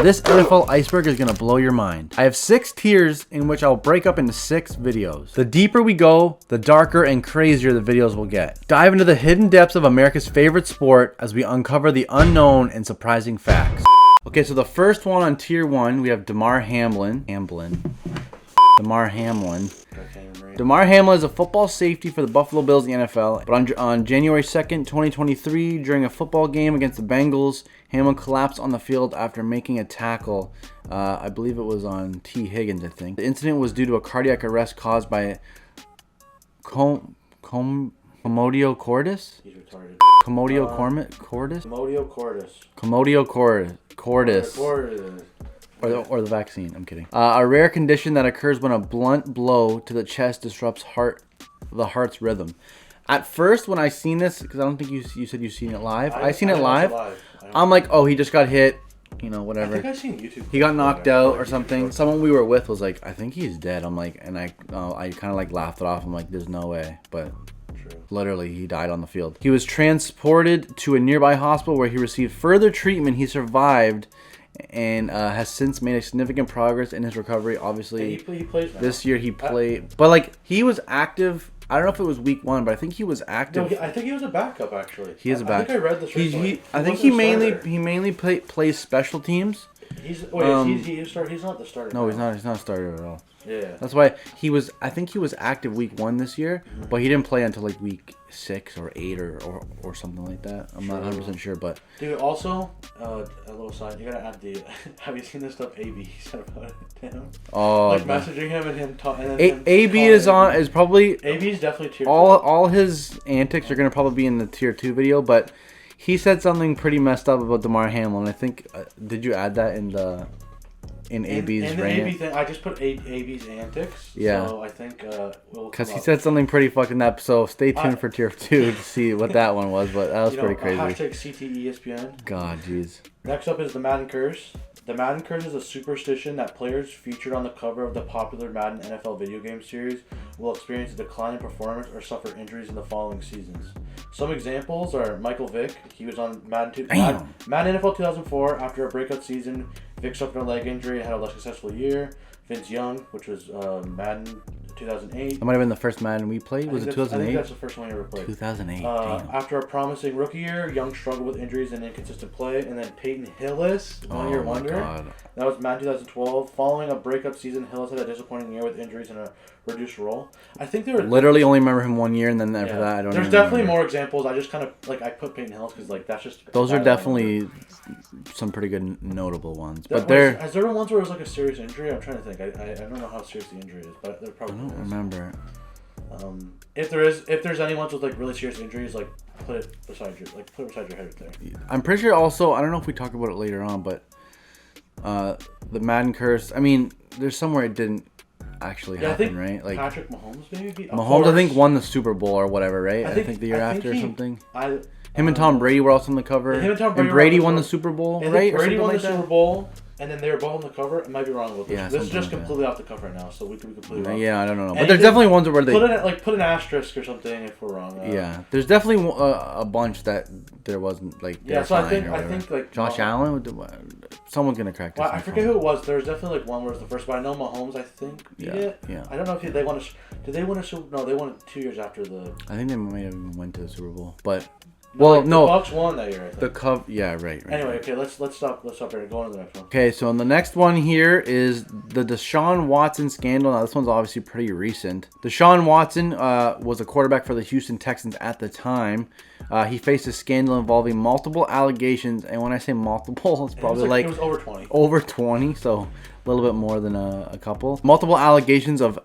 This NFL Iceberg is gonna blow your mind. I have 6 tiers in which I'll break up into 6 videos. The deeper we go, the darker and crazier the videos will get. Dive into the hidden depths of America's favorite sport as we uncover the unknown and surprising facts. Okay, so the first one on tier 1, we have Damar Hamlin. Damar Hamlin. Damar Hamlin is a football safety for the Buffalo Bills in the NFL. But on January 2nd, 2023, during a football game against the Bengals, Hamlin collapsed on the field after making a tackle. I believe it was on T. Higgins, I think. The incident was due to a cardiac arrest caused by commodio cordis? He's retarded. Commodio cordis? Commodio cordis. Or the vaccine. I'm kidding. A rare condition that occurs when a blunt blow to the chest disrupts the heart's rhythm. At first, when I seen this, because I don't think you said you've seen it live. I seen it live. I'm like, oh, he just got hit. You know, whatever. I think I've seen YouTube. He got knocked out or something. Someone we were with was like, I think he's dead. I'm like, and I kind of like laughed it off. I'm like, there's no way, but. Literally, he died on the field. He was transported to a nearby hospital where he received further treatment. He survived and has since made a significant progress in his recovery. Obviously, he plays now. This year he played, but like he was active. I don't know if it was week 1, but I think he was active. No, I think he was a backup actually. He is a backup. I think I read this. I think he mainly plays special teams. He's not the starter. No, he's not a starter at all. Yeah. That's why he was. I think he was active week 1 this year, but he didn't play until like week 6 or 8 or something like that. I'm not 100% sure, but. Dude, also a little side. You gotta add the. Have you seen this stuff AB said about it? Damn. Oh. Like messaging him and him talking. AB is probably. AB's definitely tier 2. All his antics are gonna probably be in the tier 2 video, but he said something pretty messed up about Damar Hamlin. I think. Did you add that in AB's the rant? AB thing, I just put AB's antics. Yeah. So I think because he said something pretty fucking up. So stay tuned for tier 2 to see what that one was. But that was pretty crazy. Hashtag CTESPN. God, jeez. Next up is the Madden curse. The Madden curse is a superstition that players featured on the cover of the popular Madden NFL video game series will experience a decline in performance or suffer injuries in the following seasons. Some examples are Michael Vick. He was on Madden NFL 2004. After a breakout season, Vick suffered a leg injury and had a less successful year. Vince Young, which was Madden 2008. That might have been the first Madden we played. Was it 2008? I think that's the first one you ever played. 2008. After a promising rookie year, Young struggled with injuries and inconsistent play. And then Peyton Hillis, one-year wonder. God. That was Madden 2012. Following a breakup season, Hillis had a disappointing year with injuries and a reduced role. I think there were literally only remember him 1 year, and then after that, I don't. There's definitely more examples. I just kind of I put Peyton Hillis because that's just. Those are definitely some pretty good notable ones, but has there been ones where it was like a serious injury? I'm trying to think. I don't know how serious the injury is, but there probably. I don't remember. If there's any ones with like really serious injuries, like put it beside your head right there. I'm pretty sure. Also, I don't know if we talk about it later on, but the Madden curse. I mean, there's somewhere it didn't actually happen, right? Like Patrick Mahomes, maybe. Mahomes, I think, won the Super Bowl or whatever, right? I think the year after or something. Him and Tom Brady were also on the cover. And Brady won the Super Bowl, right? Brady won the Super Bowl, and then they were both on the cover. I might be wrong with this. Yeah, this is just completely off the cuff right now, so we could be completely wrong. Yeah, I don't know. But there's definitely ones where they put an asterisk or something if we're wrong. Yeah, there's definitely a bunch that there wasn't like. Yeah, so I think like Josh Allen. Someone's gonna crack this. Well, I forget who it was. There was definitely like one where it was the first, but I know Mahomes. I think beat it. Yeah. I don't know if they won. Did they win a Super? No, they won it 2 years after the. I think they might have even went to the Super Bowl, but. The Bucs won that year, I think. Yeah, right. Anyway, okay, let's stop here. Go on to the next one. Okay, so on the next one here is the Deshaun Watson scandal. Now, this one's obviously pretty recent. Deshaun Watson was a quarterback for the Houston Texans at the time. He faced a scandal involving multiple allegations, and when I say multiple, it's probably it was over 20. Over 20, so a little bit more than a couple. Multiple allegations of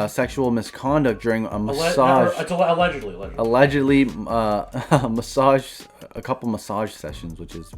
sexual misconduct during a massage. Allegedly, a couple massage sessions, which is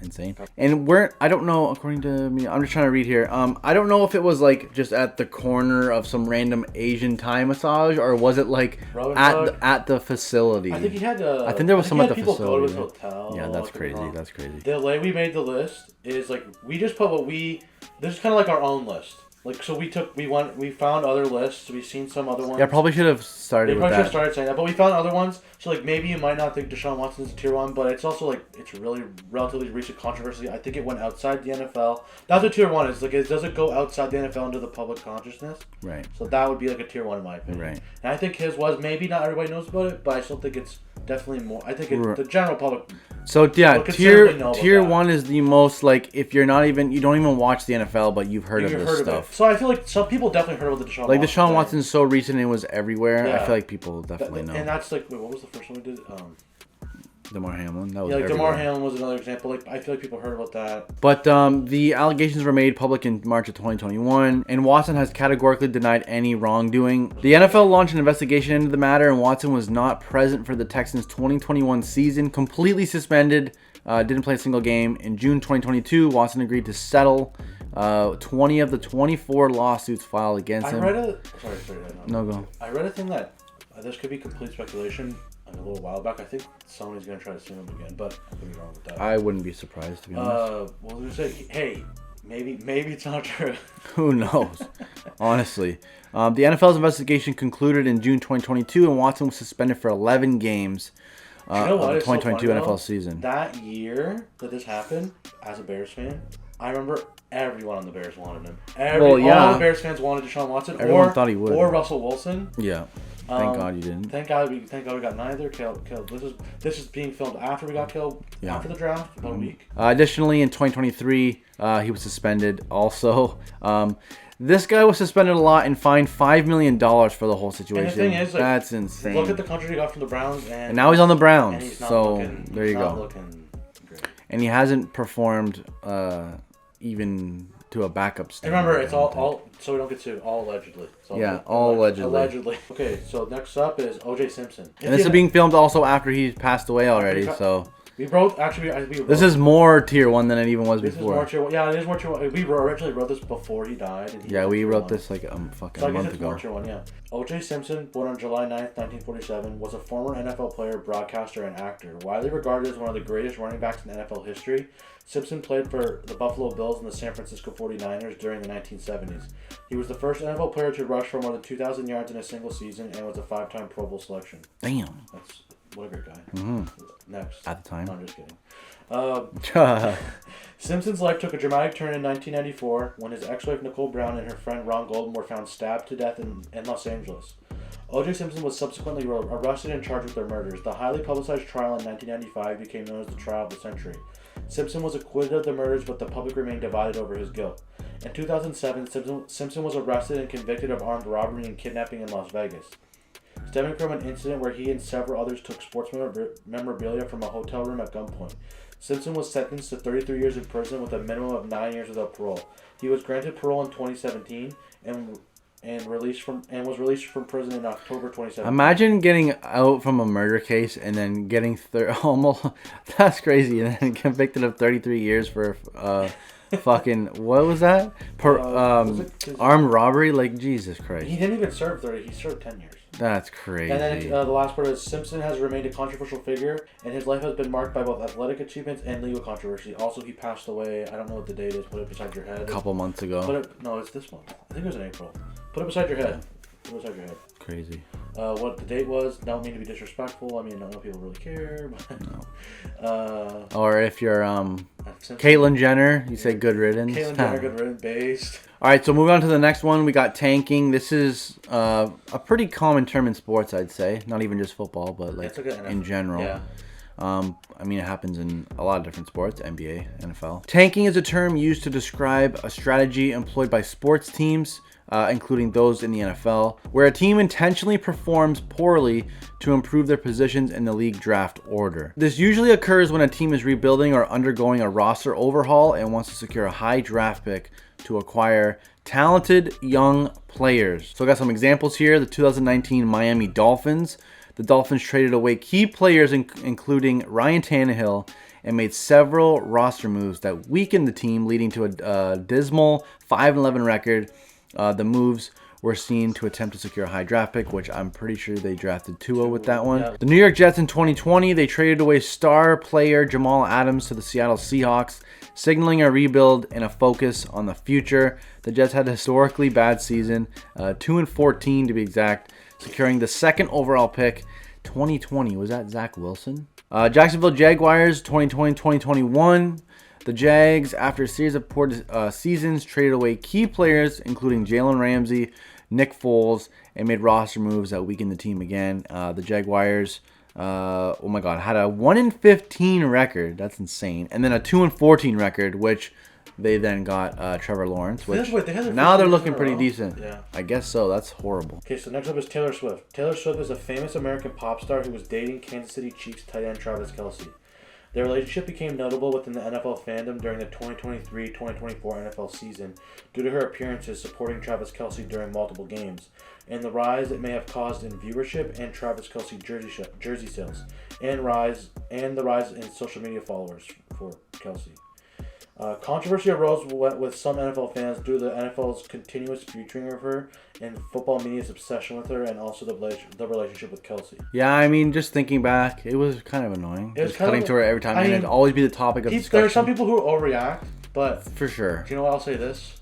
insane. And I don't know, according to me, I'm just trying to read here. I don't know if it was like just at the corner of some random Asian Thai massage, or was it like at the facility? I think he had to. I think there was some at the people facility. Go to his hotel. Yeah, that's crazy. That's crazy. The way we made the list is like we just put what we. This is kind of like our own list. Like, so we found other lists. We've seen some other ones. Yeah, probably should have started with They probably should have that. started saying that, but we found other ones. So like maybe you might not think Deshaun Watson's a tier 1, but it's also like it's really relatively recent controversy. I think it went outside the NFL. That's what tier 1 is. Like, does it go outside the NFL into the public consciousness? Right. So that would be like a tier 1 in my opinion. Right. And I think his was maybe not everybody knows about it, but I still think it's definitely more. I think the general public. So yeah, will considerably know about tier that. 1 is the most, like, if you don't even watch the NFL, but you've heard of this stuff. So I feel like some people definitely heard about the Deshaun Like Watson Deshaun thing. Watson's so recent and it was everywhere. Yeah. I feel like people definitely know. And that's like, wait, what was the first one we did? Damar Hamlin. That was Yeah, like everywhere. Damar Hamlin was another example. Like, I feel like people heard about that. But the allegations were made public in March of 2021, and Watson has categorically denied any wrongdoing. The NFL launched an investigation into the matter, and Watson was not present for the Texans' 2021 season, completely suspended, didn't play a single game. In June 2022, Watson agreed to settle 20 of the 24 lawsuits filed against him. No, go. I read a thing that this could be complete speculation. A little while back, I think somebody's gonna try to sue him again, but I could be wrong with that. I wouldn't be surprised, to be honest. Well, they say, hey, maybe it's not true. Who knows? Honestly. The NFL's investigation concluded in June 2022, and Watson was suspended for 11 games of the 2022 NFL season. That year that this happened, as a Bears fan, I remember everyone on the Bears wanted him. All the Bears fans wanted Deshaun Watson. Everyone thought he would. Or Russell Wilson. Yeah. Thank God you didn't. Thank God we got neither. Killed. This is being filmed after we got killed. Yeah. After the draft, about a week. Additionally, in 2023, he was suspended. Also, this guy was suspended a lot and fined $5 million for the whole situation. And the thing is, like, that's insane. Look at the country he got from the Browns, and now he's on the Browns. And he's not so looking, there you go. Looking great. And he hasn't performed even to a backup standard. And remember, it's all so we don't get sued. All allegedly. All allegedly. Allegedly. Okay, so next up is O.J. Simpson. And this is being filmed also after he's passed away already. So we wrote this is more tier 1 than it even was before. This is more tier 1. Yeah, it is more tier 1. We originally wrote this before he died. And we wrote this like fucking a month ago. More tier 1, yeah. O.J. Simpson, born on July 9th, 1947, was a former NFL player, broadcaster, and actor. Widely regarded as one of the greatest running backs in NFL history, Simpson played for the Buffalo Bills and the San Francisco 49ers during the 1970s. He was the first NFL player to rush for more than 2,000 yards in a single season and was a 5-time Pro Bowl selection. Damn. What a great guy. Mm-hmm. Next. At the time. No, I'm just kidding. Simpson's life took a dramatic turn in 1994 when his ex-wife Nicole Brown and her friend Ron Golden were found stabbed to death in Los Angeles. O.J. Simpson was subsequently arrested and charged with their murders. The highly publicized trial in 1995 became known as the trial of the century. Simpson was acquitted of the murders, but the public remained divided over his guilt. In 2007, Simpson was arrested and convicted of armed robbery and kidnapping in Las Vegas, stemming from an incident where he and several others took sports memorabilia from a hotel room at gunpoint. Simpson was sentenced to 33 years in prison with a minimum of 9 years without parole. He was granted parole in 2017 and was released from prison in October 2017. Imagine getting out from a murder case and then getting almost that's crazy, and then convicted of 33 years for fucking what was that? Armed robbery? Like, Jesus Christ. He didn't even serve 30. He served 10 years. That's crazy. And then the last part is Simpson has remained a controversial figure, and his life has been marked by both athletic achievements and legal controversy. Also, he passed away. I don't know what the date is. Put it beside your head. A couple months ago. No, it's this month. I think it was in April. Put it beside your head. Put it beside your head. Crazy. What the date was, don't mean to be disrespectful. I mean, I don't know if people really care. But no. Or if you're Caitlyn Jenner, you say good riddance. Caitlyn Jenner, good riddance, based. All right, so moving on to the next one, we got tanking. This is a pretty common term in sports, I'd say. Not even just football, but like in general. Yeah. I mean, it happens in a lot of different sports, NBA, NFL. Tanking is a term used to describe a strategy employed by sports teams, including those in the NFL, where a team intentionally performs poorly to improve their positions in the league draft order. This usually occurs when a team is rebuilding or undergoing a roster overhaul and wants to secure a high draft pick to acquire talented young players. So I got some examples here. The 2019 Miami Dolphins. The Dolphins traded away key players including Ryan Tannehill and made several roster moves that weakened the team, leading to a dismal 5-11 record. The moves were seen to attempt to secure a high draft pick, which I'm pretty sure they drafted Tua with that one. Yeah. The New York Jets in 2020, they traded away star player Jamal Adams to the Seattle Seahawks, signaling a rebuild and a focus on the future. The Jets had a historically bad season, 2-14 to be exact, securing the second overall pick. 2020, was that Zach Wilson? Jacksonville Jaguars, 2020-2021. The Jags, after a series of poor seasons, traded away key players, including Jalen Ramsey, Nick Foles, and made roster moves that weakened the team again. The Jaguars, oh my God, had a 1-15 record. That's insane. And then a 2-14 record, which they then got Trevor Lawrence, which now they're looking pretty decent. Yeah. I guess so. That's horrible. Okay, so next up is Taylor Swift. Taylor Swift is a famous American pop star who was dating Kansas City Chiefs tight end Travis Kelce. Their relationship became notable within the NFL fandom during the 2023-2024 NFL season due to her appearances supporting Travis Kelce during multiple games, and the rise it may have caused in viewership and Travis Kelce jersey sales, and the rise in social media followers for Kelce. Controversy arose with some NFL fans due to the NFL's continuous featuring of her and football media's obsession with her, and also the relationship with Kelce. Yeah, I mean, just thinking back, it was kind of annoying. It was cutting to her every time, and it'd always be the topic of discussion. There are some people who overreact, but for sure. Do you know what? I'll say this.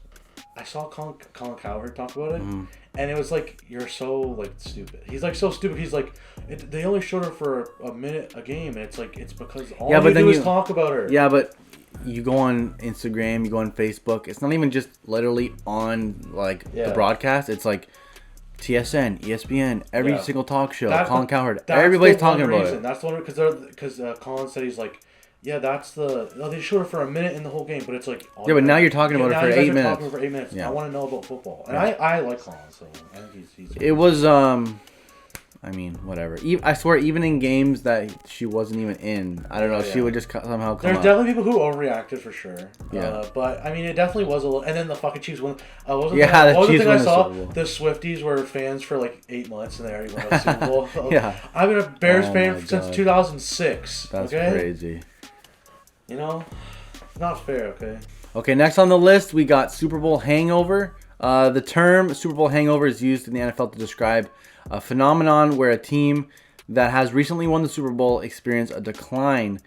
I saw Colin Kaepernick talk about it, and it was like, you're so like stupid. He's like so stupid. He's like, they only showed her for a minute a game, and it's like, it's because all you do is talk about her. Yeah, but you go on Instagram, you go on Facebook. It's not even just literally on like the broadcast. It's like TSN, ESPN, every single talk show. Colin Kaepernick, everybody's talking about it. That's the one because Colin said he's like, yeah, that's the. No, they showed it for a minute in the whole game, but it's like. Yeah, but now you're talking about it for 8 minutes. Talking for 8 minutes. Yeah. I want to know about football, and I like Colin, so I think he's. It was I mean, whatever. I swear, even in games that she wasn't even in, I don't know, she would just somehow come There's definitely people who overreacted for sure. Yeah. But, I mean, it definitely was a little... And then the fucking Chiefs won... what was the thing I saw? The Swifties were fans for like 8 months, and they already won a Super Bowl. Yeah. I've been a Bears fan since 2006. That's crazy. You know? Not fair, okay? Okay, next on the list, we got Super Bowl hangover. The term Super Bowl hangover is used in the NFL to describe a phenomenon where a team that has recently won the Super Bowl experience a decline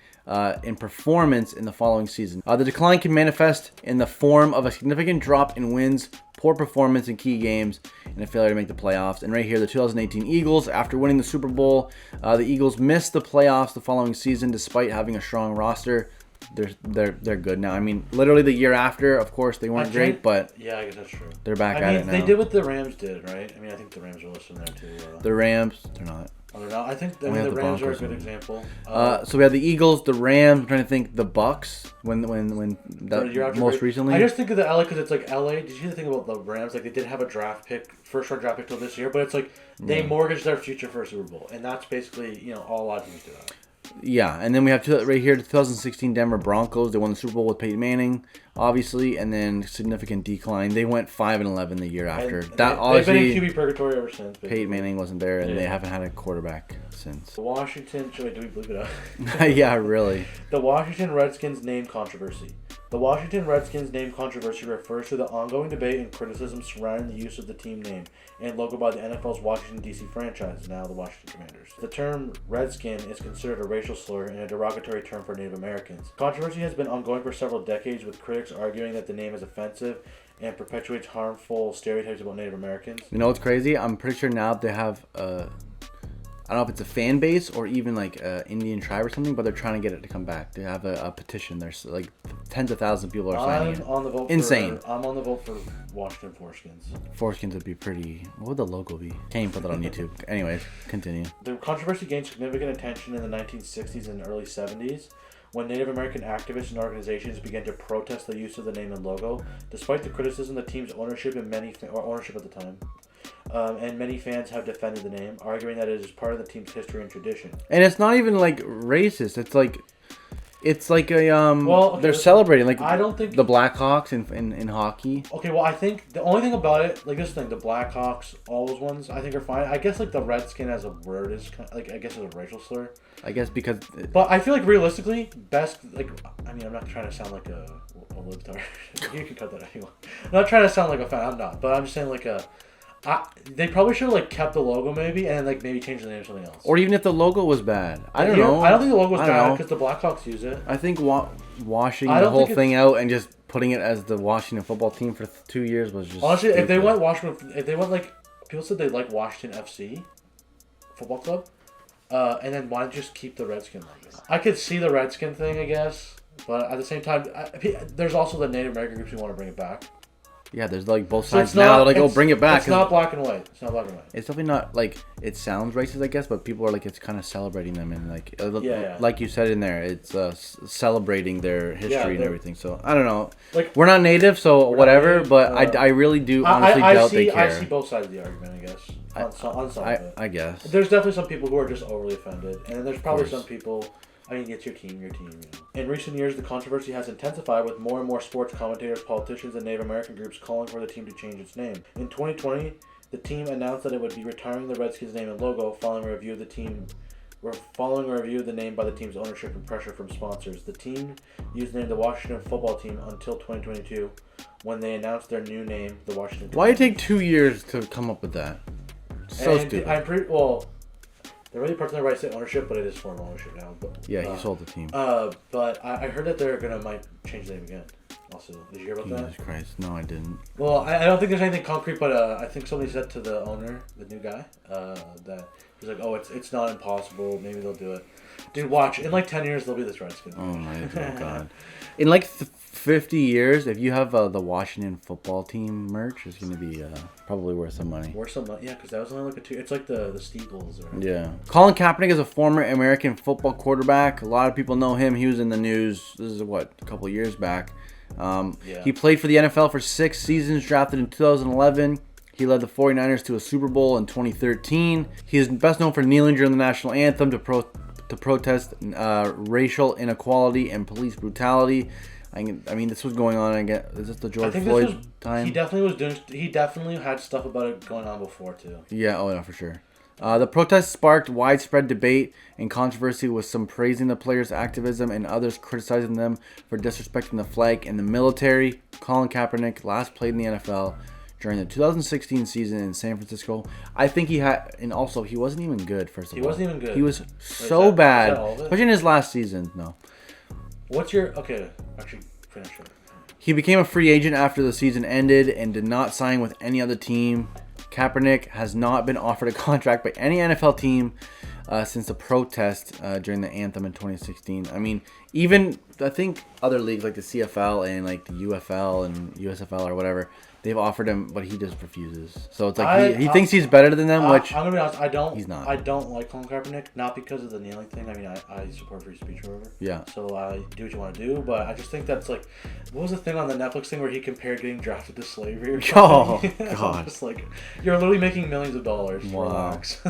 in performance in the following season. The decline can manifest in the form of a significant drop in wins, poor performance in key games, and a failure to make the playoffs. And right here, the 2018 Eagles, after winning the Super Bowl, the Eagles missed the playoffs the following season despite having a strong roster. They're good now. I mean, literally the year after, of course, they weren't great, but yeah, I guess that's true. They're back at it now. They did what the Rams did, right? I mean, I think the Rams are listed there too. The Rams, they're not. Oh, they're not. The Rams are a good example. So we have the Eagles, the Rams. I'm trying to think the Bucks when that most recently. I just think of the LA because it's like LA. Did you think about the Rams? Like they did have a first round draft pick till this year, but it's like they mortgaged their future for a Super Bowl, and that's basically all a lot of teams do that. Yeah, and then we have right here the 2016 Denver Broncos. They won the Super Bowl with Peyton Manning, obviously, and then significant decline. They went 5-11 the year after. They've been in QB purgatory ever since. Basically. Peyton Manning wasn't there, and they haven't had a quarterback since. The Washington... Wait, do we bleep it up? Yeah, really. The Washington Redskins name controversy. The Washington Redskins name controversy refers to the ongoing debate and criticism surrounding the use of the team name and logo by the NFL's Washington, D.C. franchise, now the Washington Commanders. The term Redskin is considered a racial slur and a derogatory term for Native Americans. Controversy has been ongoing for several decades, with critics arguing that the name is offensive and perpetuates harmful stereotypes about Native Americans. You know what's crazy? I'm pretty sure now they have I don't know if it's a fan base or even like Indian tribe or something, but they're trying to get it to come back. They have a petition. There's like tens of thousands of people are signing it. On the vote. Insane. I'm on the vote for Washington Foreskins. Foreskins would be pretty. What would the logo be? Can't even put that on YouTube. Anyways, continue. The controversy gained significant attention in the 1960s and early 70s. When Native American activists and organizations began to protest the use of the name and logo, despite the criticism of the team's ownership and ownership at the time. And many fans have defended the name, arguing that it is part of the team's history and tradition. And it's not even like racist. It's like a they're celebrating like I don't think the Blackhawks in hockey. Okay, well I think the only thing about it, like this thing, the Blackhawks, all those ones, I think are fine. I guess like the Redskin as a word is kind of, like I guess it's a racial slur. I guess because. But I feel like realistically, best like I mean I'm not trying to sound like a libtard. You can cut that if you want. I'm not trying to sound like a fan. I'm not, but I'm just saying like a. They probably should have like kept the logo maybe, and like maybe changed the name to something else. Or even if the logo was bad, I don't know. I don't think the logo was bad because the Blackhawks use it. I think washing the whole thing out and just putting it as the Washington football team for 2 years was just honestly. stupid. If they went like people said they like Washington FC football club, and then why just keep the Redskin logo? I could see the Redskin thing, I guess, but at the same time, there's also the Native American groups who want to bring it back. Yeah, there's like both sides now. They're like, oh, bring it back. It's not black and white. It's not black and white. It's definitely not like it sounds racist, I guess, but people are like it's kind of celebrating them and like like you said in there, it's celebrating their history and everything. So I don't know. Like we're not native, so whatever. Native, but I really do honestly doubt they care. I see both sides of the argument, I guess. On some of it. I guess there's definitely some people who are just overly offended, and then there's probably some people. I mean, it's your team, you know. In recent years, the controversy has intensified with more and more sports commentators, politicians, and Native American groups calling for the team to change its name. In 2020, the team announced that it would be retiring the Redskins name and logo following a review of the name by the team's ownership and pressure from sponsors. The team used the name the Washington Football Team until 2022, when they announced their new name, the Washington. Why did it take 2 years to come up with that? So stupid. They're really parts of the right to say ownership, but it is former ownership now. But, yeah, he sold the team. But I heard that they're might change the name again. Also, did you hear about that? Jesus Christ, no, I didn't. Well, I don't think there's anything concrete, but I think somebody said to the owner, the new guy, that he's like, oh, it's not impossible. Maybe they'll do it. Dude, watch. In like 10 years, they'll be this Redskins. Oh my God. In like 50 years, if you have the Washington Football Team merch, it's going to be probably worth some money. Worth some money, yeah, because that was only like it's like the Steagles. Yeah. Colin Kaepernick is a former American football quarterback. A lot of people know him. He was in the news, this is a couple of years back. He played for the NFL for 6 seasons, drafted in 2011. He led the 49ers to a Super Bowl in 2013. He is best known for kneeling during the national anthem to protest racial inequality and police brutality. I mean, this was going on. Is this the George Floyd time? He definitely had stuff about it going on before too. Yeah. Oh yeah, for sure. The protest sparked widespread debate and controversy, with some praising the players' activism and others criticizing them for disrespecting the flag and the military. Colin Kaepernick last played in the NFL during the 2016 season in San Francisco. I think he wasn't even good, first of all. He wasn't even good. He was so bad. Especially in his last season, no. Actually, finish it. He became a free agent after the season ended and did not sign with any other team. Kaepernick has not been offered a contract by any NFL team since the protest during the anthem in 2016. I mean, even I think other leagues like the CFL and like the UFL and USFL or whatever, they've offered him, but he just refuses. So it's like he thinks he's better than them, which I'm gonna be honest, he's not. I don't like Colin Kaepernick, not because of the kneeling thing. I mean, I support free speech or whatever. Yeah. So I do what you want to do, but I just think that's like, what was the thing on the Netflix thing where he compared getting drafted to slavery or something? Oh God! Just like, you're literally making millions of dollars. Wow. Relax.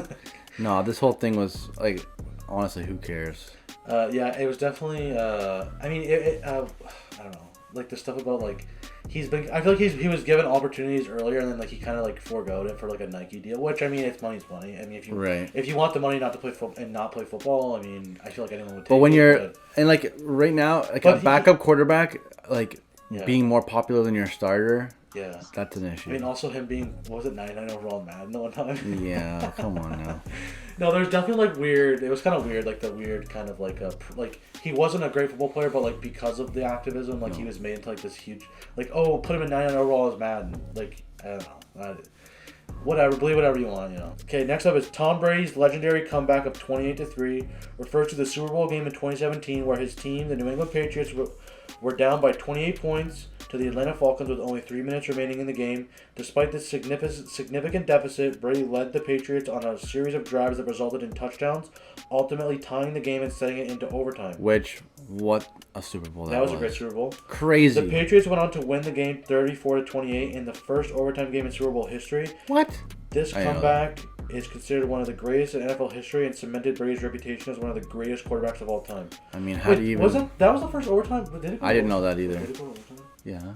No, this whole thing was like, honestly, who cares? Yeah, it was definitely. I mean, I don't know, like the stuff about like. I feel like he was given opportunities earlier, and then like he kind of like foregoed it for like a Nike deal. Which I mean, it's money's money. I mean, if you want the money not to play and not play football, I mean, I feel like anyone would take it. But when and like right now, like a backup quarterback, like being more popular than your starter, yeah, that's an issue. I mean, also him being 99 overall in Madden the one time. Yeah, come on now. No, there's definitely like weird. It was kind of weird, like the weird kind of like he wasn't a great football player, but like because of the activism, like he was made into like this huge, like, oh, put him in 99 overall as Madden. Like, I don't know. Whatever, believe whatever you want, you know. Okay, next up is Tom Brady's legendary comeback of 28-3 refers to the Super Bowl game in 2017 where his team, the New England Patriots, were down by 28 points to the Atlanta Falcons with only 3 minutes remaining in the game. Despite this significant deficit, Brady led the Patriots on a series of drives that resulted in touchdowns, ultimately tying the game and setting it into overtime. What a Super Bowl that was. That was a great Super Bowl. Crazy. The Patriots went on to win the game 34-28 in the first overtime game in Super Bowl history. What? This comeback is considered one of the greatest in NFL history and cemented Brady's reputation as one of the greatest quarterbacks of all time. I mean, how do you even... That was the first overtime? I didn't know that either. Did it go overtime? Yeah.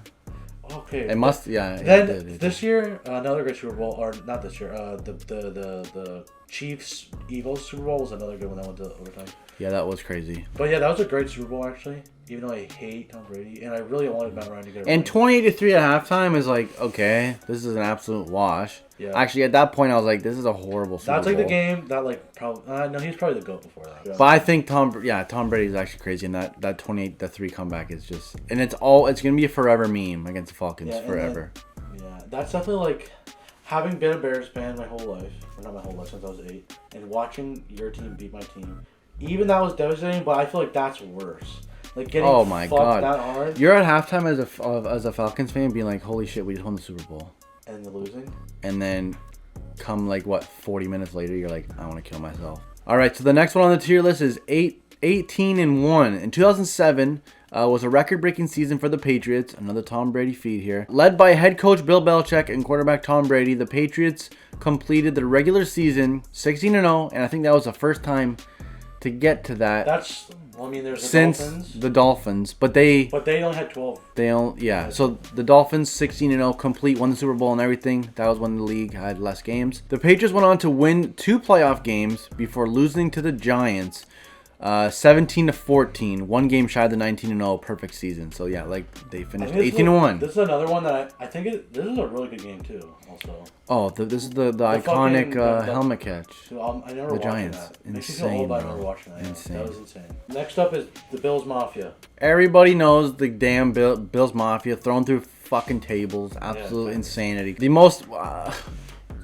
Okay. It must, yeah. Then this year, another great Super Bowl, or not this year, the Chiefs Eagles Super Bowl was another good one that went to overtime. Yeah, that was crazy. But yeah, that was a great Super Bowl actually. Even though I hate Tom Brady, and I really wanted Matt Ryan to get it. And 28-3 at halftime is like, okay, this is an absolute wash. Yeah. Actually, at that point, I was like, this is a horrible Super Bowl. That's like the game that like probably no, he was probably the GOAT before that. Yeah. But I think Tom Brady is actually crazy, and that 28-3 comeback is just, and it's gonna be a forever meme against the Falcons forever. Yeah, that's definitely like having been a Bears fan my whole life, or not my whole life since I was 8, and watching your team beat my team. Even that was devastating, but I feel like that's worse. Like getting fucked that hard. You're at halftime as a Falcons fan being like, holy shit, we just won the Super Bowl. And the losing. And then come 40 minutes later, you're like, I want to kill myself. All right, so the next one on the tier list is 18-1. In 2007 was a record-breaking season for the Patriots. Another Tom Brady feat here. Led by head coach Bill Belichick and quarterback Tom Brady, the Patriots completed the regular season 16-0, and I think that was the first time to get to that. That's, well, I mean, there's the Dolphins, but they only had 12. So the Dolphins 16-0, complete, won the Super Bowl and everything. That was when the league had less games. The Patriots went on to win 2 playoff games before losing to the Giants 17-14, 1 game shy of the 19-0 perfect season. So yeah, like they finished 18-1. This is another one that I think this is a really good game too. Also. Oh, this is the iconic helmet catch. I never the Giants. That. Insane. Makes me feel old, but I remember watching that. Insane. That was insane. Next up is the Bills Mafia. Everybody knows the damn Bills Mafia, thrown through fucking tables. Absolute insanity. The most.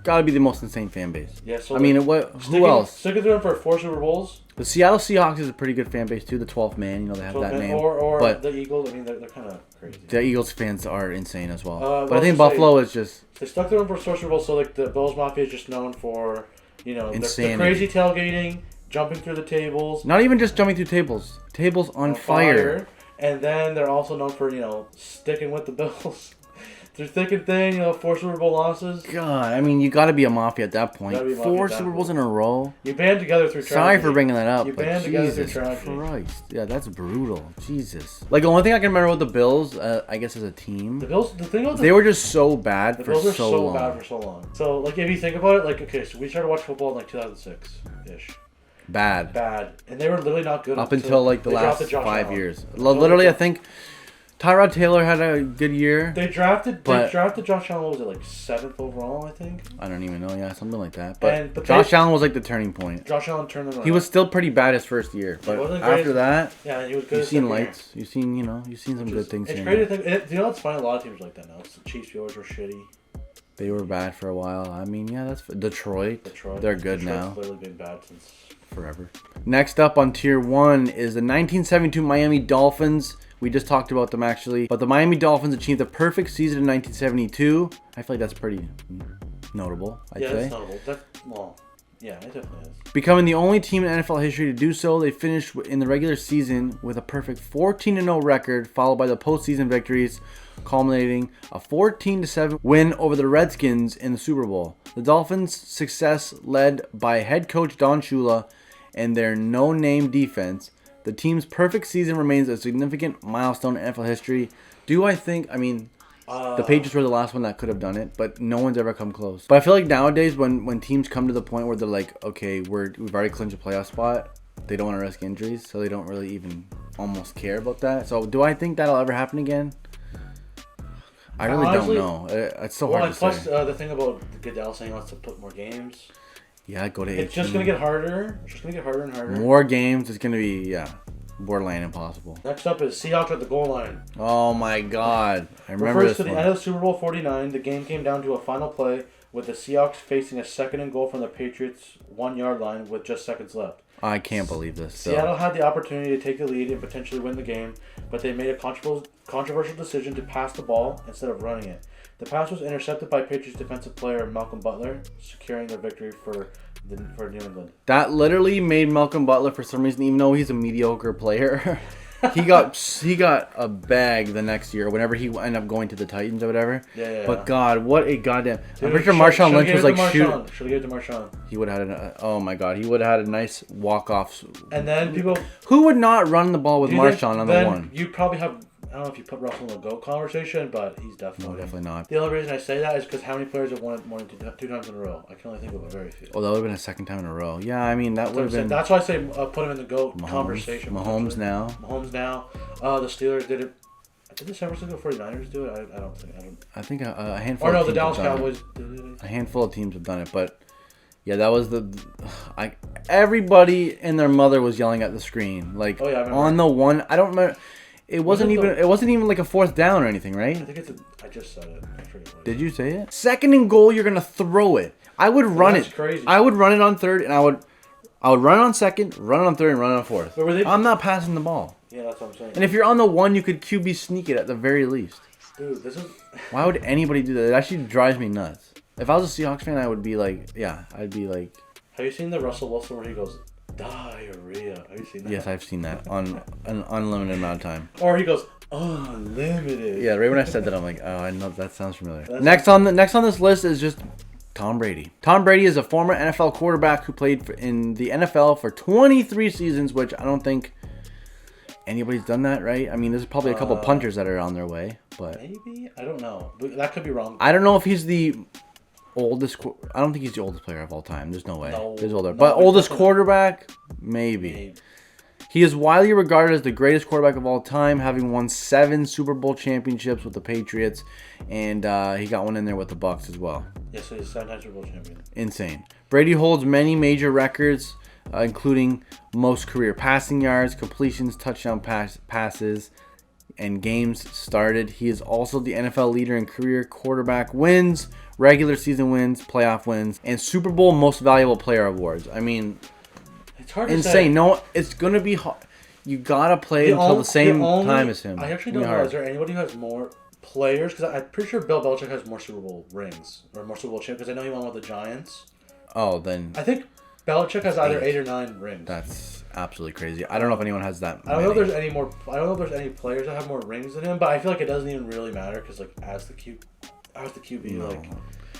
Gotta be the most insane fan base. Yeah, so I mean, who else? Sticking through them for 4 Super Bowls. The Seattle Seahawks is a pretty good fan base too. The 12th man, they have that name. But the Eagles, I mean, they're kind of crazy. The Eagles fans are insane as well. But I think Buffalo is just. They stuck through them for 4 Super Bowls, so like the Bills Mafia is just known for, the crazy tailgating, jumping through the tables. Not even just jumping through tables. Tables on fire. And then they're also known for, sticking with the Bills. Through thick and thin, 4 Super Bowl losses. God, I mean, you got to be a Mafia at that point. 4 Super Bowls in a row. You band together through tragedy. Sorry for bringing that up. You band together through tragedy. Christ. Yeah, that's brutal. Jesus. Like, the only thing I can remember with the Bills, I guess, as a team. The Bills, the thing about they were just so bad for so long. The Bills were so bad for so long. So, like, if you think about it, like, okay, so we started watching football in, like, 2006-ish. Bad. And they were literally not good up until like, the last 5 years. Literally, I think Tyrod Taylor had a good year. They drafted Josh Allen, what was it, like 7th overall, I think? I don't even know, yeah, something like that. But Josh Allen was like the turning point. Josh Allen turned them around. He was still pretty bad his first year. But after that, yeah, he was good. You've seen lights. You've seen some good things. It's crazy to think. It's funny, a lot of teams like that now. The Chiefs always were shitty. They were bad for a while. I mean, yeah, that's Detroit. They're good now. Detroit's literally been bad since forever. Next up on tier 1 is the 1972 Miami Dolphins. We just talked about them actually. But the Miami Dolphins achieved a perfect season in 1972. I feel like that's pretty notable, I'd say. That's notable. Yeah, it definitely is. Becoming the only team in NFL history to do so, they finished in the regular season with a perfect 14-0 record, followed by the postseason victories, culminating a 14-7 win over the Redskins in the Super Bowl. The Dolphins' success, led by head coach Don Shula and their no-name defense, the team's perfect season remains a significant milestone in NFL history. The Patriots were the last one that could have done it, but no one's ever come close. But I feel like nowadays, when teams come to the point where they're like, okay, we've already clinched a playoff spot, they don't want to risk injuries, so they don't really even almost care about that. So do I think that'll ever happen again? I really don't know. It's so hard to plus, say. The thing about Goodell saying he wants to put more games. Yeah, go to 18. It's just going to get harder. It's just going to get harder and harder. More games. It's going to be, borderline impossible. Next up is Seahawks at the goal line. Oh my God. I remember this one. To the end of Super Bowl 49, the game came down to a final play with the Seahawks facing a 2nd and goal from the Patriots' 1-yard line with just seconds left. I can't believe this. Seattle had the opportunity to take the lead and potentially win the game, but they made a controversial decision to pass the ball instead of running it. The pass was intercepted by Patriots defensive player Malcolm Butler, securing their victory for New England. That literally made Malcolm Butler, for some reason, even though he's a mediocre player, he got a bag the next year whenever he ended up going to the Titans or whatever. Yeah. But God, what a goddamn! I'm pretty sure Marshawn Lynch was like shoot. Should have given it to Marshawn. He would have had oh my God, he would have had a nice walk off. And then people who would not run the ball with Marshawn on the one. You'd probably have know if you put Russell in the GOAT conversation, but he's definitely... No, definitely not. The only reason I say that is because how many players have won it more than two times in a row? I can only think of a very few. Oh, that would have been a second time in a row. Yeah, I mean, that would have been... That's why I say put him in the GOAT conversation. Mahomes now. The Steelers did it. Did the San Francisco 49ers do it? I don't think. I think a handful of teams the Dallas Cowboys did it. A handful of teams have done it, but yeah, that was everybody and their mother was yelling at the screen. Like, on the one, I don't remember. It wasn't even like a fourth down or anything, right? I think I just said it. I forget what Did you say it? Second and goal, you're going to throw it. I would run it. Crazy. I would run it on third, and I would run it on second, run it on third, and run it on fourth. I'm not passing the ball. Yeah, that's what I'm saying. And if you're on the one, you could QB sneak it at the very least. Dude, this is... Why would anybody do that? It actually drives me nuts. If I was a Seahawks fan, I would be like, yeah, I'd be like... Have you seen the Russell Wilson where he goes, diarrhea? Have you seen that? Yes, I've seen that on an unlimited amount of time. Or he goes, unlimited. Yeah, right when I said that, I'm like, oh, I know, that sounds familiar. Next on this list is just Tom Brady. Tom Brady is a former NFL quarterback who played in the NFL for 23 seasons, which I don't think... anybody's done that, right? I mean, there's probably a couple punters that are on their way, but... Maybe? I don't know. That could be wrong. I don't know if he's the oldest... I don't think he's the oldest player of all time. There's no way. He's older. But oldest quarterback? Maybe. He is widely regarded as the greatest quarterback of all time, having won 7 Super Bowl championships with the Patriots, and he got one in there with the Bucs as well. Yes, so he's a 7-time Super Bowl champion. Insane. Brady holds many major records, including most career passing yards, completions, touchdown passes, and games started. He is also the NFL leader in career quarterback wins, regular season wins, playoff wins, and Super Bowl most valuable player awards. I mean, it's hard to insane. say. No, it's going to be hard. You got to play until the same time as him. I actually don't know. Is there anybody who has more players? Because I'm pretty sure Bill Belichick has more Super Bowl rings or more Super Bowl champions. Because I know he won with the Giants. Oh, then... I think Belichick has either 8 or 9 rings. That's absolutely crazy. I don't know if anyone has that. I don't know if there's any more. I don't know if there's any players that have more rings than him. But I feel like it doesn't even really matter because, like, as the QB, like,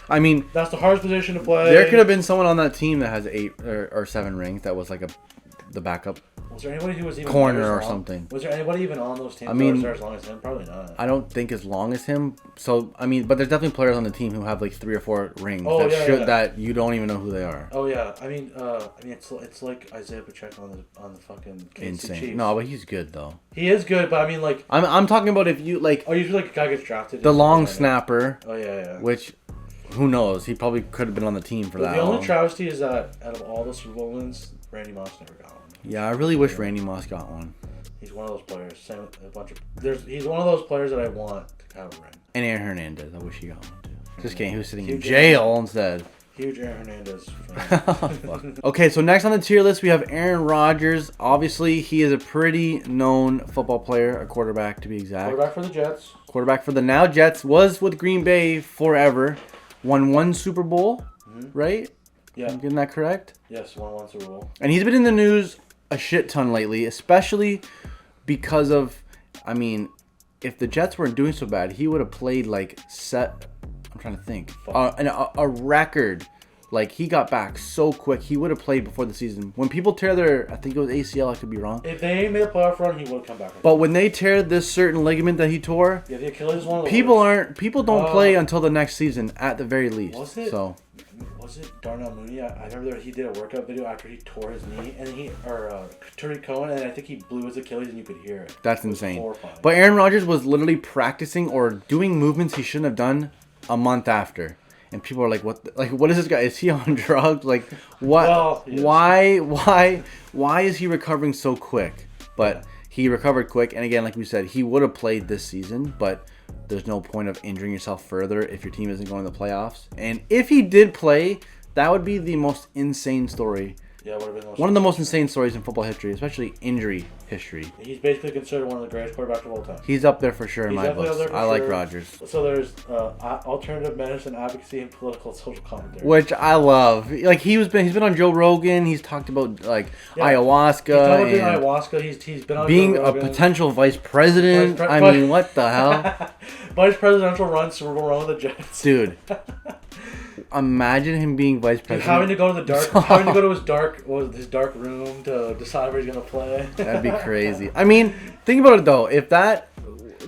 I mean, that's the hardest position to play. There could have been someone on that team that has 8 or 7 rings that was like the backup. Was there anybody who was even corner or something? Was there anybody even on those teams? I mean, that was there as long as him? Probably not. I don't think as long as him. So I mean, but there's definitely players on the team who have like 3 or 4 rings that you don't even know who they are. Oh yeah, I mean, it's like Isaiah Pacheco on the fucking KC insane. Chiefs. No, but he's good though. He is good, but I mean, like, I'm talking about if you like. Oh, usually like a guy gets drafted. The long snapper. Oh yeah. Which, who knows? He probably could have been on the team for that. The only travesty is that out of all the Super Bowl wins, Randy Moss never got one. Yeah, I really wish Randy Moss got one. He's one of those players. He's one of those players that I want to have a ring. And Aaron Hernandez, I wish he got one too. Just kidding, he was sitting in jail instead. Huge Aaron Hernandez fan. Okay, so next on the tier list we have Aaron Rodgers. Obviously, he is a pretty known football player, a quarterback to be exact. Quarterback for the Jets. Quarterback for the now Jets. Was with Green Bay forever. Won 1 Super Bowl, right? Yeah. I'm getting that correct? Yes, won Super Bowl. And he's been in the news a shit ton lately, especially because of, I mean, if the Jets weren't doing so bad, he would have played like I'm trying to think, a record. Like, he got back so quick. He would have played before the season. When people tear their, I think it was ACL, I could be wrong. If they made a playoff run, he would have come back. But when they tear this certain ligament that he tore, yeah, the Achilles is one of the people don't play until the next season at the very least. Was it Darnell Mooney? I remember he did a workout video after he tore his knee, and Tariq Cohen, and I think he blew his Achilles, and you could hear it. That's insane. But Aaron Rodgers was literally practicing or doing movements he shouldn't have done a month after. And people are like, what is this guy? Is he on drugs? Like, what? Well, yes. Why is he recovering so quick? But he recovered quick. And again, like we said, he would have played this season, but there's no point of injuring yourself further if your team isn't going to the playoffs. And if he did play, that would be the most insane story. Yeah, it would have been one of the most insane stories in football history, especially injury history. He's basically considered one of the greatest quarterbacks of all time. He's up there for sure in my books. I like Rodgers. So there's alternative medicine advocacy and political social commentary, which I love. Like, he's been on Joe Rogan. He's talked about like ayahuasca. He's talked about ayahuasca. He's been on being a potential vice president. I mean, what the hell? Vice presidential run, Super Bowl run with the Jets, dude. Imagine him being vice president. Having to go to his dark room to decide where he's gonna play. That'd be crazy. I mean, think about it though. If that,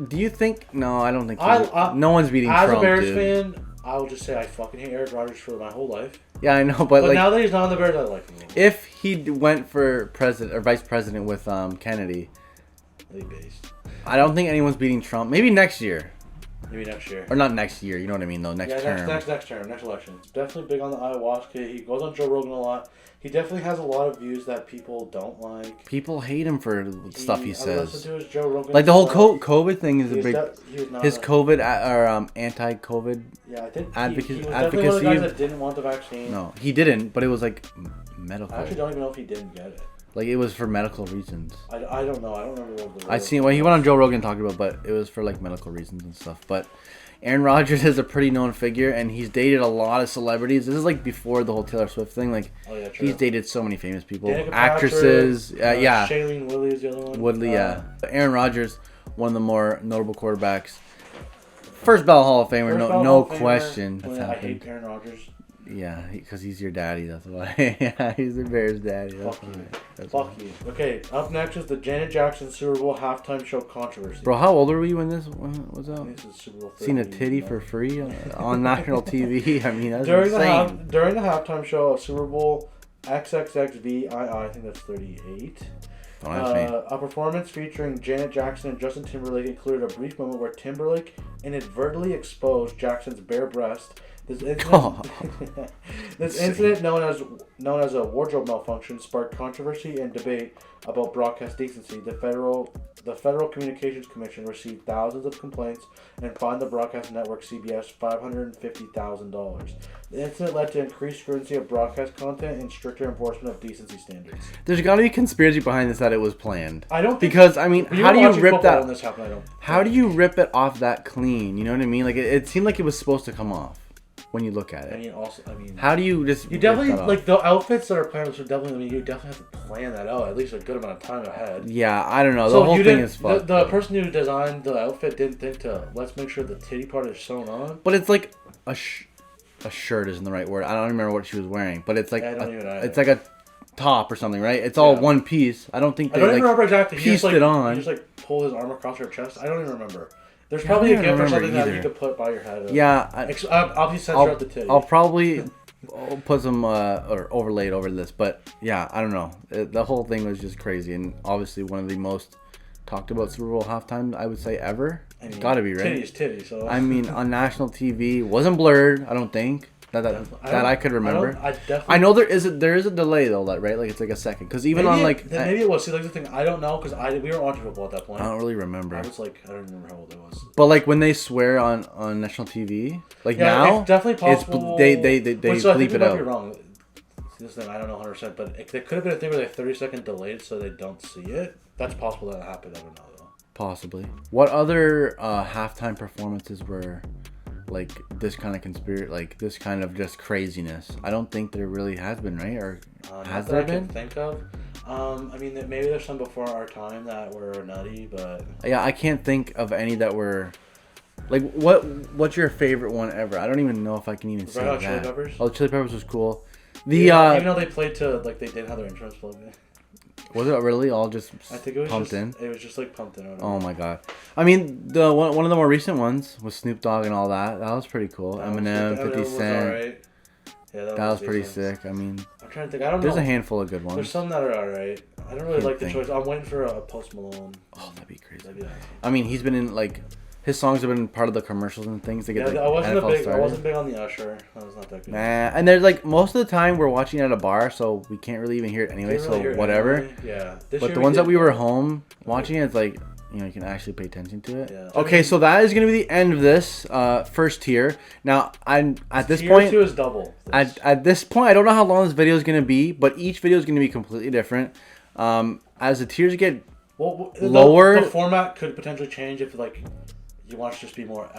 Do you think? No, I don't think. No one's beating as Trump, a Bears dude. fan, I will just say I fucking hate Aaron Rodgers for my whole life. Yeah, I know, but But like now that he's not on the Bears, I like him. if he went for president or vice president with Kennedy, I don't think anyone's beating Trump. Maybe next year. Maybe next year. Or not next year, you know what I mean, though. Next term. Next term, next election. Definitely big on the ayahuasca. He goes on Joe Rogan a lot. He definitely has a lot of views that people don't like. People hate him for stuff he says. Listen to his Joe Rogan like the whole stuff. COVID thing is a big. His COVID or anti-COVID. Yeah, I think advocacy. he was definitely one of the guys that didn't want the vaccine. No, he didn't. But it was like medical. I actually don't even know if he didn't get it. Like it was for medical reasons. I don't know. I don't remember what the. I seen he went on Joe Rogan talking about, but it was for like medical reasons and stuff. But Aaron Rodgers is a pretty known figure, and he's dated a lot of celebrities. This is like before the whole Taylor Swift thing. Like, he's dated so many famous people, actresses. Yeah, Shailene Woodley is the other one. Woodley, yeah. Aaron Rodgers, one of the more notable quarterbacks. First ballot Hall of Famer, no question. That's happened. I hate Aaron Rodgers. Yeah, because he's your daddy. That's why. Yeah, he's the Bears' daddy. Fuck you. Okay, up next is the Janet Jackson Super Bowl halftime show controversy. Bro, how old were you when this was out? This is Super Bowl 13, Seen a titty for free on national TV? I mean, that's during insane. During the halftime show of Super Bowl XXXVII, I think that's 38. A performance featuring Janet Jackson and Justin Timberlake included a brief moment where Timberlake inadvertently exposed Jackson's bare breast. This incident, known as a wardrobe malfunction, sparked controversy and debate about broadcast decency. The Federal Communications Commission received thousands of complaints and fined the broadcast network CBS $550,000. The incident led to increased scrutiny of broadcast content and stricter enforcement of decency standards. There's got to be a conspiracy behind this that it was planned. I don't think, because I mean, how do you rip that? How do you rip it off that clean? You know what I mean? Like it seemed like it was supposed to come off. When you look at it, I mean, how do you just? You definitely like the outfits that are planned. So definitely, I mean, you definitely have to plan that out at least a good amount of time ahead. Yeah, I don't know. The whole thing is fucked. The person who designed the outfit didn't think to let's make sure the titty part is sewn on. But it's like a shirt isn't the right word. I don't remember what she was wearing, but it's like it's like a top or something, right? It's all one piece. I don't think they even remember exactly. Pieced it on. He just like pulled his arm across her chest. I don't even remember. There's probably a gift or something that you could put by your head. Yeah. I'll be censor out the titty. I'll probably put some or overlay it over this, but yeah, I don't know. The whole thing was just crazy, and obviously one of the most talked about Super Bowl halftime, I would say, ever. I mean, gotta be, right? Titties. So. I mean, on national TV, wasn't blurred, I don't think. That I could remember. I know there is a delay though, right? Like it's like a second, because even maybe on like maybe it was. See, like the thing, I don't know, because we were watching football at that point. I don't really remember. I was like, I don't remember how old I was. But like when they swear on national TV, like now, it's definitely possible. They bleep it out. You're wrong. This thing I don't know 100%, but it could have been a thing where they 30-second delayed so they don't see it. That's possible that happened. I don't know though. Possibly. What other halftime performances were like this kind of like this kind of just craziness? I don't think there really has been, right? Or has there been? I can think of. I mean, maybe there's some before our time that were nutty, but yeah, I can't think of any that were like what's your favorite one ever? I don't even know if I can even say that. Chili Peppers? Oh, Chili Peppers was cool. Even though they played to like they didn't have their intros plugged in. Was it really all just I think it was pumped just, in? It was just like pumped in. Oh my god! I mean, the one of the more recent ones was Snoop Dogg and all that. That was pretty cool. Eminem, 50 Cent. Right. Yeah, that was pretty sick. I mean, I'm trying to think. I don't know. There's a handful of good ones. There's some that are alright. I don't really like the choice. I'm waiting for a Post Malone. Oh, that'd be crazy. I mean, he's been in like. His songs have been part of the commercials and things to get the NFL started. I wasn't big on the Usher. That was not that good. Nah, and there's like most of the time we're watching at a bar, so we can't really even hear it anyway. So whatever. Anyway. Yeah. But the ones that we were home watching, it's like you can actually pay attention to it. Yeah. Okay, so that is gonna be the end of this first tier. Now, at this point, tier 2 is double. At this point, I don't know how long this video is gonna be, but each video is gonna be completely different. As the tiers get lower, the format could potentially change if like. You want to just be more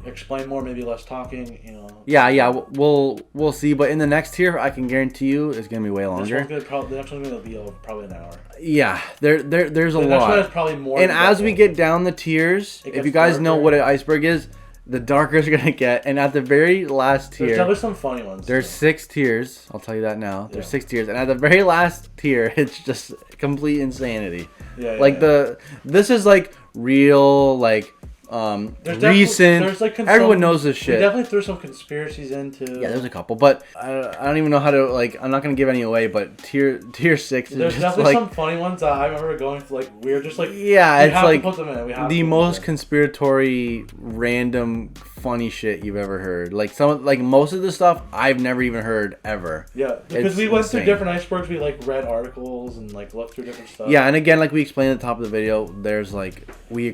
explain more, maybe less talking, Yeah, we'll see. But in the next tier, I can guarantee you, it's gonna be way longer. The next one's gonna be probably an hour. Yeah, there's a lot. The next one is probably more. And as we get down the tiers, if you guys know what an iceberg is, the darker it's gonna get. And at the very last tier, there's definitely some funny ones. There's 6 tiers. I'll tell you that now. There's 6 tiers, and at the very last tier, it's just complete insanity. This is like real like recent. Everyone knows this shit. We definitely threw some conspiracies into. Yeah, there's a couple, but I don't even know how to like. I'm not gonna give any away, but tier 6. There's just definitely like, some funny ones that I remember going for. Like we're just like yeah, it's like to put them in. We have the most conspiratory, random, funny shit you've ever heard. Like most of the stuff I've never even heard ever. Yeah, because we went through different icebergs. We like read articles and like looked through different stuff. Yeah, and again, like we explained at the top of the video, there's like we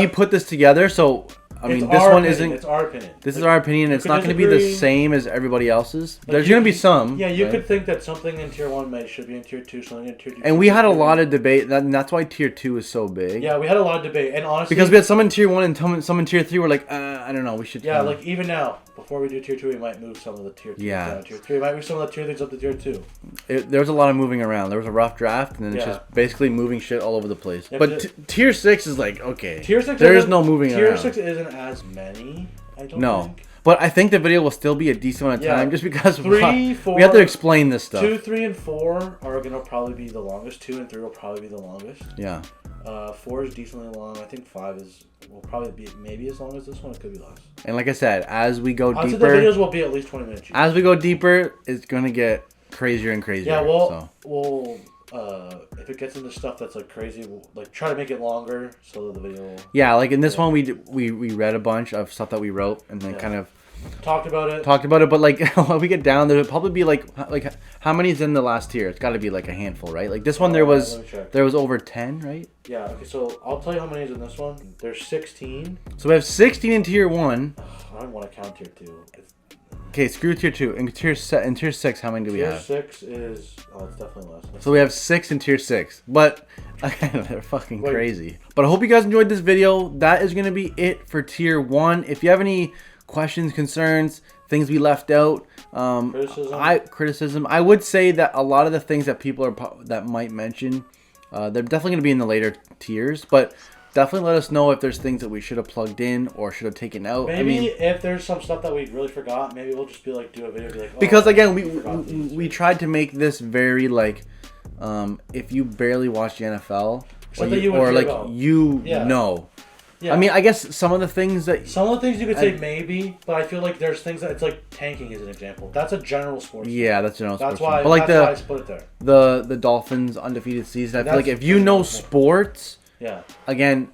put this together, so I mean this one isn't. It's our opinion. This is our opinion. It's not going to be the same as everybody else's. There's going to be some. Yeah, you could think that something in tier 1 should be in tier 2, something in tier 2. And we had a lot of debate. And that's why tier 2 is so big. Yeah, we had a lot of debate, and honestly, because we had some in tier 1 and some in tier 3. We're like, I don't know. We should. Yeah, like even now, before we do tier 2, we might move some of the tier 2 down to tier 3. We might move some of the tier 3s up to tier 2. There was a lot of moving around. There was a rough draft, and then it's just basically moving shit all over the place. Yeah, but tier 6 is like okay. Tier 6. There is no moving around. Tier 6 isn't as many. I don't think. But I think the video will still be a decent amount of time just because 3, 4, we have to explain this stuff. 2, 3, and 4 are going to probably be the longest. 2 and 3 will probably be the longest. Yeah. 4 is decently long. I think 5 will probably be maybe as long as this one. It could be less. And like I said, as we go deeper... the videos will be at least 20 minutes. As we go deeper, it's going to get crazier and crazier. Yeah, we'll if it gets into stuff that's like crazy, we'll like try to make it longer so that the video will... Yeah, like in this one, we read a bunch of stuff that we wrote and then kind of... Talked about it, but like when we get down, there'll probably be like how many's in the last tier? It's got to be like a handful, right? Like this one, there was over 10, right? Yeah. Okay, so I'll tell you how many is in this one. There's 16. So we have 16 in tier 1. I don't want to count tier 2. Okay, screw tier 2. In tier 6, how many do we have? Tier 6 is it's definitely less. So we have 6 in tier 6, but again, they're fucking crazy. But I hope you guys enjoyed this video. That is gonna be it for tier 1. If you have any questions, concerns, things we left out, criticism, I would say that a lot of the things that people that might mention, they're definitely going to be in the later tiers, but definitely let us know if there's things that we should have plugged in or should have taken out. Maybe if there's some stuff that we really forgot, maybe we'll just be like do a video, be like, because again, we tried to make this very like, if you barely watch the NFL know. Yeah. I mean, I guess some of the things you could say maybe, but I feel like there's things that it's like tanking is an example. That's a general sports. Yeah, that's general sports. That's why. But like why I split it there. The Dolphins undefeated season. I feel like if you know sports, again,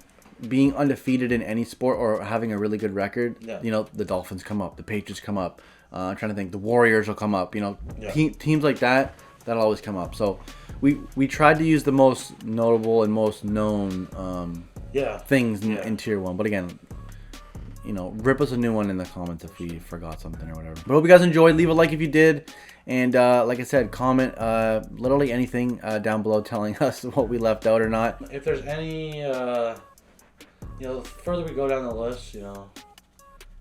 being undefeated in any sport or having a really good record, you know, the Dolphins come up, the Patriots come up. I'm trying to think, the Warriors will come up. You know, teams like that'll always come up. So we tried to use the most notable and most known. Things in tier 1, but again, you know, rip us a new one in the comments if we forgot something or whatever. But hope you guys enjoyed. Leave a like if you did, and like I said, comment literally anything down below telling us what we left out or not. If there's any the further we go down the list,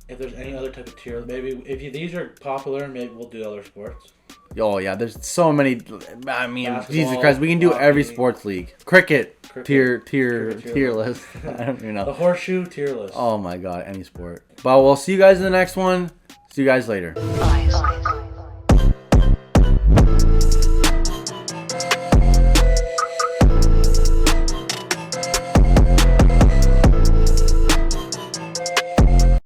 if there's any other type of tier, maybe these are popular, maybe we'll do other sports. Oh yeah, there's so many. I mean, basketball, Jesus Christ, we can do every sports league. Cricket. Tier list. I don't even know. The horseshoe tier list. Oh my god, any sport. But we'll see you guys in the next one. See you guys later.